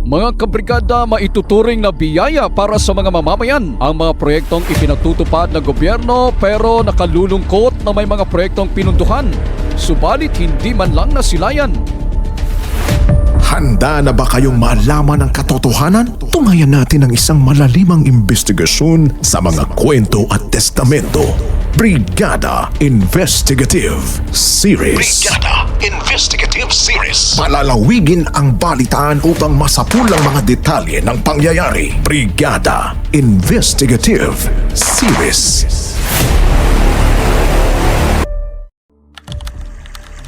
Mga kabrigada, maituturing na biyaya para sa mga mamamayan ang mga proyektong ipinatutupad ng gobyerno pero nakalulungkot na may mga proyektong pinunduhan, subalit hindi man lang nasilayan. Handa na ba kayong malaman ang katotohanan? Tungayan natin ang isang malalimang investigasyon sa mga kwento at testamento. Brigada Investigative Series. Brigada Investigative Series. Palalawigin ang balitaan upang masapulang mga detalye ng pangyayari. Brigada Investigative Series.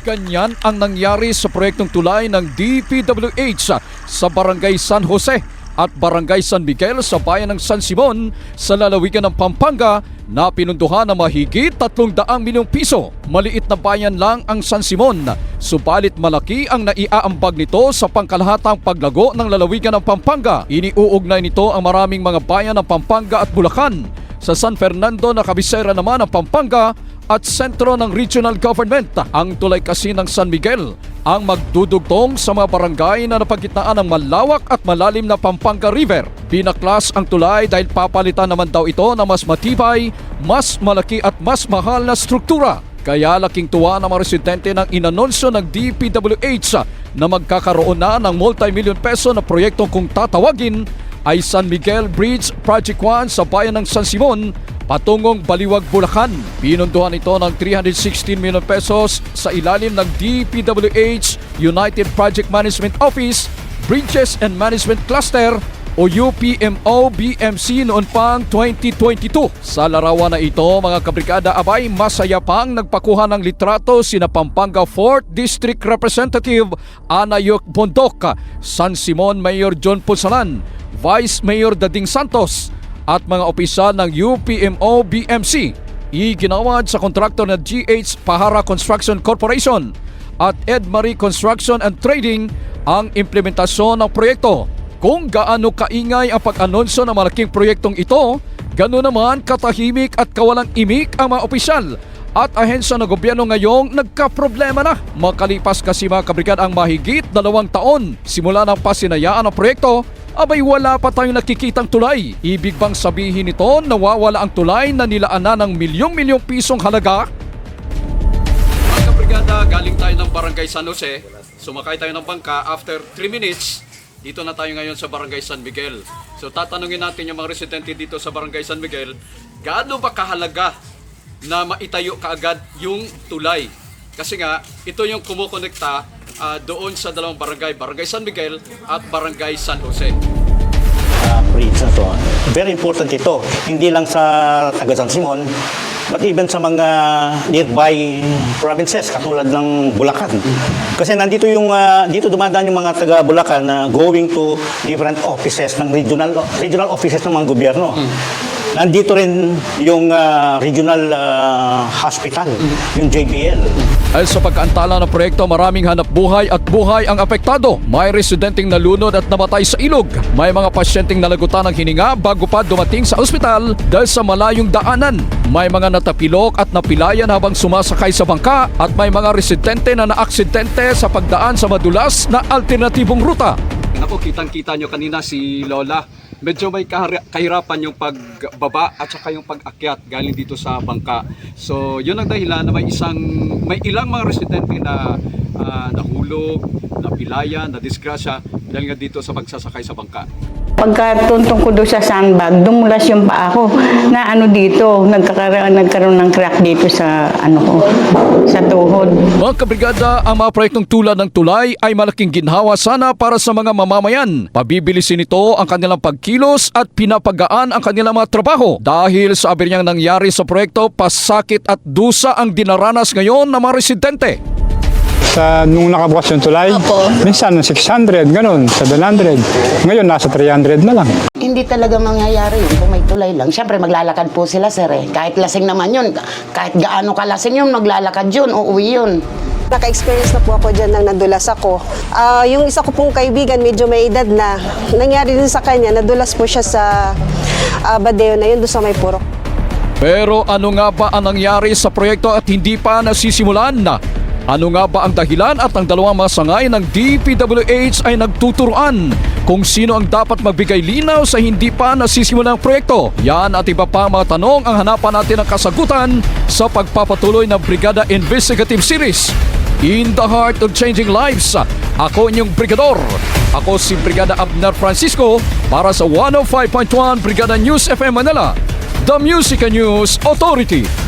Ganyan ang nangyari sa proyektong tulay ng DPWH sa Barangay San Jose at Barangay San Miguel sa bayan ng San Simon sa lalawigan ng Pampanga na pinunduhan ng mahigit 300 milyong piso. Maliit na bayan lang ang San Simon, subalit malaki ang naiaambag nito sa pangkalahatang paglago ng lalawigan ng Pampanga. Iniuugnay nito ang maraming mga bayan ng Pampanga at Bulacan. Sa San Fernando na kabisera naman ng Pampanga at sentro ng regional government. Ang tulay kasi ng San Miguel ang magdudugtong sa mga barangay na napagitnaan ng malawak at malalim na Pampanga River. Binaklas ang tulay dahil papalitan naman daw ito na mas matibay, mas malaki at mas mahal na struktura. Kaya laking tuwa ng mga residente ng inanunsyo ng DPWH na magkakaroon na ng multi-million peso na proyektong kung tatawagin ay San Miguel Bridge Project 1 sa bayan ng San Simon patungong Baliwag, Bulacan. Pinunduhan ito ng 316 million pesos sa ilalim ng DPWH United Project Management Office Bridges and Management Cluster o UPMO-BMC noon pang 2022. Sa larawan na ito, mga kabrigada, abay masaya pang nagpakuha ng litrato sina Pampanga 4th District Representative Anayok Bondok, San Simon Mayor John Punsalan, Vice Mayor Dading Santos at mga opisyal ng UPMO-BMC. Iginawad sa kontraktor na GH Pahara Construction Corporation at Edmarie Construction and Trading ang implementasyon ng proyekto. Kung gaano kaingay ang pag-anunsyo ng malaking proyektong ito, ganoon naman katahimik at kawalang imik ang mga opisyal at ahensya ng gobyerno ngayong nagkaproblema na. Makalipas kasi mga kabrigad ang mahigit 2 taon simula ng pasinayaan ng proyekto, abay wala pa tayong nakikitang tulay. Ibig bang sabihin nito nawawala ang tulay na nilaan ng milyong-milyong pisong halaga? Mga kabrigada, galing tayo ng Barangay San Jose. Sumakay tayo ng bangka. After 3 minutes, dito na tayo ngayon sa Barangay San Miguel. So tatanungin natin yung mga residente dito sa Barangay San Miguel, gaano ba kahalaga na maitayo kaagad yung tulay? Kasi nga, ito yung kumukonekta doon sa dalawang barangay, Barangay San Miguel at Barangay San Jose. Bridge na to. Very important ito. Hindi lang sa taga San Simon, but even sa mga nearby provinces katulad ng Bulacan. Kasi nandito yung dito dumadaan yung mga taga Bulacan na going to different offices ng regional offices ng mga gobyerno. Nandito rin yung regional hospital, yung JBL. Dahil sa pagkaantala ng proyekto, maraming hanap buhay at buhay ang apektado. May residenteng nalunod at namatay sa ilog. May mga pasyenteng nalagutan ng hininga bago pa dumating sa ospital dahil sa malayong daanan. May mga natapilok at napilayan habang sumasakay sa bangka at may mga residente na naaksidente sa pagdaan sa madulas na alternatibong ruta. Ako, kitang-kita nyo kanina si Lola. Medyo may kahirapan yung pagbaba at saka yung pag-akyat galing dito sa bangka. So, yun ang dahilan na may ilang mga residente na nahulog, napilayan, nadisgrasya dahil nga dito sa pagsasakay sa bangka. Pagkatuntong ko doon sa sandbag, dumulas yung paa ko na dito, nagkaroon ng crack dito sa sa tuhod. Mga kabrigada, ang mga proyektong tulad ng tulay ay malaking ginhawa sana para sa mga mamamayan. Pabibilisin nito ang kanilang pagkilos at pinapagaan ang kanilang mga trabaho. Dahil sa aberyang nangyari sa proyekto, pasakit at dusa ang dinaranas ngayon ng mga residente. Nung nakabukas yung tulay, minsan 600, ganun, 700. Ngayon, nasa 300 na lang. Hindi talaga mangyayari yun kung may tulay lang. Siyempre, maglalakad po sila, sir. Kahit lasing naman yun, kahit gaano kalasing yun, maglalakad yun, uuwi yun. Naka-experience na po ako dyan nang nadulas ako. Yung isa ko pong kaibigan, medyo may edad na. Nangyari din sa kanya, nadulas po siya sa badeo na yun, doon sa may purok. Pero ano nga ba ang nangyari sa proyekto at hindi pa nasisimulan? Ano nga ba ang dahilan at ang dalawang mga sangay ng DPWH ay nagtuturuan kung sino ang dapat magbigay linaw sa hindi pa nasisimulang proyekto? Yan at iba pa mga tanong ang hanapan natin ng kasagutan sa pagpapatuloy ng Brigada Investigative Series. In the heart of changing lives, ako inyong Brigador. Ako si Brigada Abner Francisco para sa 105.1 Brigada News FM Manila, The Music and News Authority.